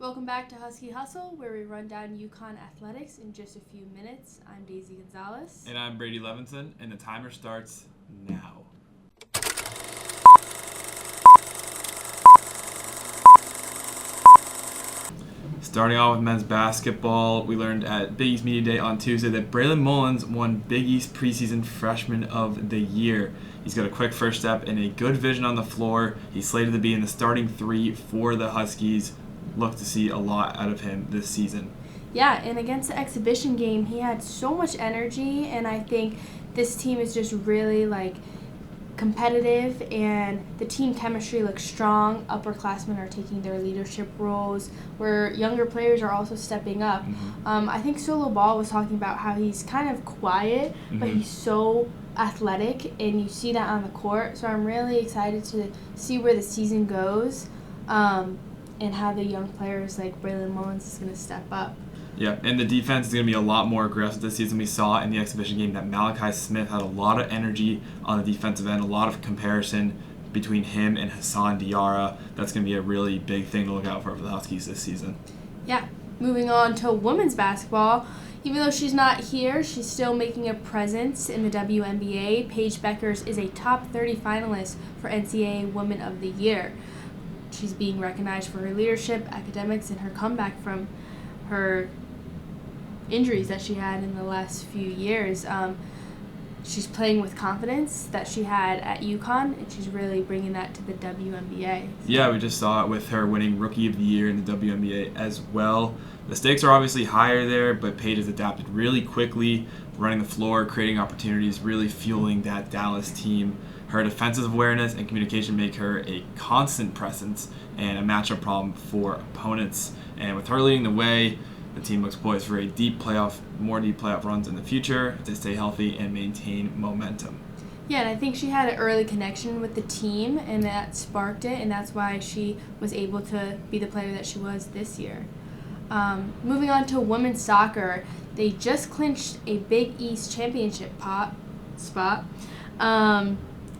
Welcome back to Husky Hustle, where we run down UConn athletics in just a few minutes. I'm Daisy Gonzalez. And I'm Brady Levensohn, and the timer starts now. Starting off with men's basketball, we learned at Big East Media Day on Tuesday that Braylon Mullins won Big East preseason Freshman of the Year. He's got a quick first step and a good vision on the floor. He's slated to be in the starting three for the Huskies. Look to see a lot out of him this season. Yeah, and against the exhibition game, he had so much energy, and I think this team is just really competitive, and the team chemistry looks strong. Upperclassmen are taking their leadership roles, where younger players are also stepping up. I think Solo Ball was talking about how he's kind of quiet, but he's so athletic, and you see that on the court. So I'm really excited to see where the season goes. And how the young players like Braylon Mullins is going to step up. Yeah, and the defense is going to be a lot more aggressive this season. We saw in the exhibition game that Malachi Smith had a lot of energy on the defensive end, a lot of comparison between him and Hassan Diarra. That's going to be a really big thing to look out for the Huskies this season. Yeah, moving on to women's basketball. Even though she's not here, she's still making a presence in the WNBA. Paige Beckers is a top 30 finalist for NCAA Woman of the Year. She's being recognized for her leadership, academics, and her comeback from her injuries that she had in the last few years. She's playing with confidence that she had at UConn, and she's really bringing that to the WNBA. Yeah, we just saw it with her winning Rookie of the Year in the WNBA as well. The stakes are obviously higher there, but Paige has adapted really quickly, running the floor, creating opportunities, really fueling that Dallas team. Her defensive awareness and communication make her a constant presence and a matchup problem for opponents. And with her leading the way, the team looks poised for more deep playoff runs in the future to stay healthy and maintain momentum. Yeah, and I think she had an early connection with the team, and that sparked it, and that's why she was able to be the player that she was this year. Moving on to women's soccer, they just clinched a Big East championship spot.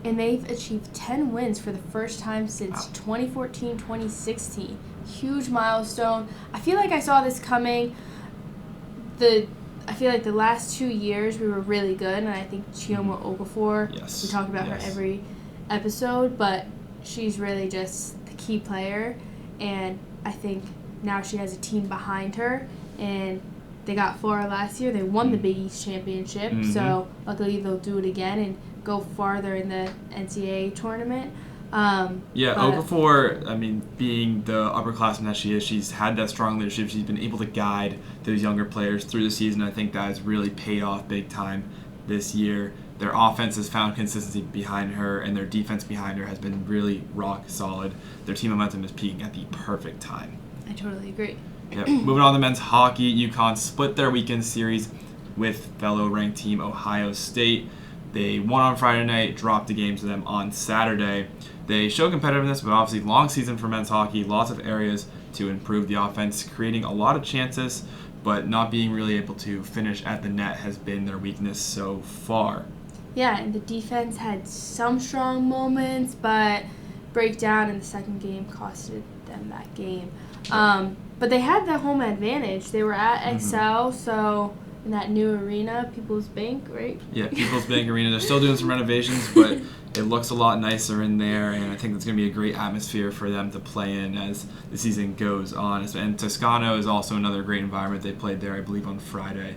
And they've achieved 10 wins for the first time since 2014-2016. Huge milestone. I feel like I saw this coming. I feel like the last 2 years we were really good, and I think Chioma Okafor, we talk about her every episode, but she's really just the key player, and I think now she has a team behind her, and they got 4 last year. They won the Big East championship, so luckily they'll do it again and go farther in the NCAA tournament. Okafor, being the upperclassman that she is, she's had that strong leadership. She's been able to guide those younger players through the season. I think that has really paid off big time this year. Their offense has found consistency behind her, and their defense behind her has been really rock solid. Their team momentum is peaking at the perfect time. I totally agree. Yep. Moving on to men's hockey, UConn split their weekend series with fellow ranked team Ohio State. They won on Friday night, dropped the game to them on Saturday. They show competitiveness, but obviously long season for men's hockey, lots of areas to improve the offense, creating a lot of chances, but not being really able to finish at the net has been their weakness so far. Yeah, and the defense had some strong moments, but breakdown in the second game costed them that game. But they had the home advantage. They were at Excel, so in that new arena, People's Bank, right? Yeah, People's Bank Arena. They're still doing some renovations, but it looks a lot nicer in there, and I think it's going to be a great atmosphere for them to play in as the season goes on. And Toscano is also another great environment. They played there, I believe, on Friday.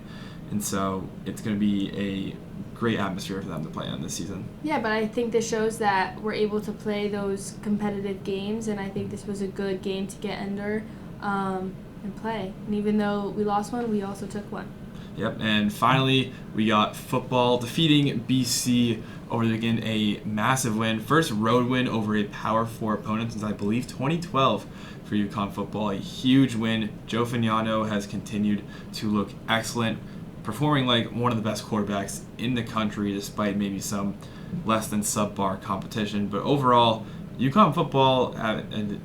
And so it's going to be a great atmosphere for them to play in this season. Yeah, but I think this shows that we're able to play those competitive games, and I think this was a good game to get under and play. And even though we lost one, we also took one. Yep, and finally, we got football defeating BC over the weekend, a massive win. First road win over a Power 4 opponent since, I believe, 2012 for UConn football. A huge win. Joe Fagnano has continued to look excellent, performing like one of the best quarterbacks in the country despite maybe some less than subpar competition. But overall, UConn football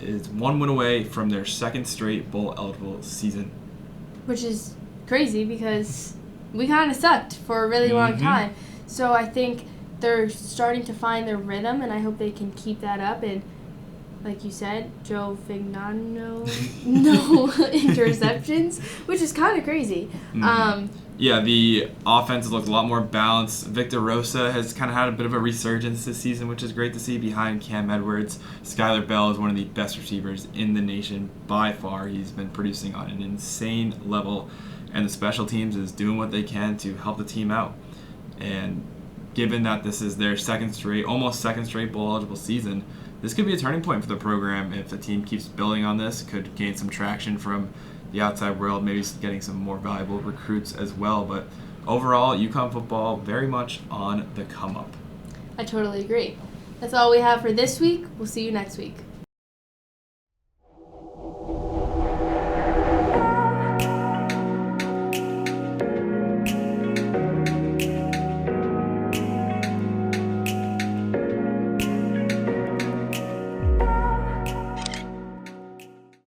is one win away from their second straight bowl-eligible season. Which is crazy because we kind of sucked for a really long time. So I think they're starting to find their rhythm, and I hope they can keep that up and like you said, Joe Fignano, no interceptions, which is kind of crazy. Yeah, the offense has looked a lot more balanced. Victor Rosa has kind of had a bit of a resurgence this season, which is great to see behind Cam Edwards. Skylar Bell is one of the best receivers in the nation by far. He's been producing on an insane level, and the special teams is doing what they can to help the team out. And given that this is their almost second straight bowl eligible season, this could be a turning point for the program if the team keeps building on this. Could gain some traction from the outside world, maybe getting some more valuable recruits as well. But overall, UConn football very much on the come up. I totally agree. That's all we have for this week. We'll see you next week.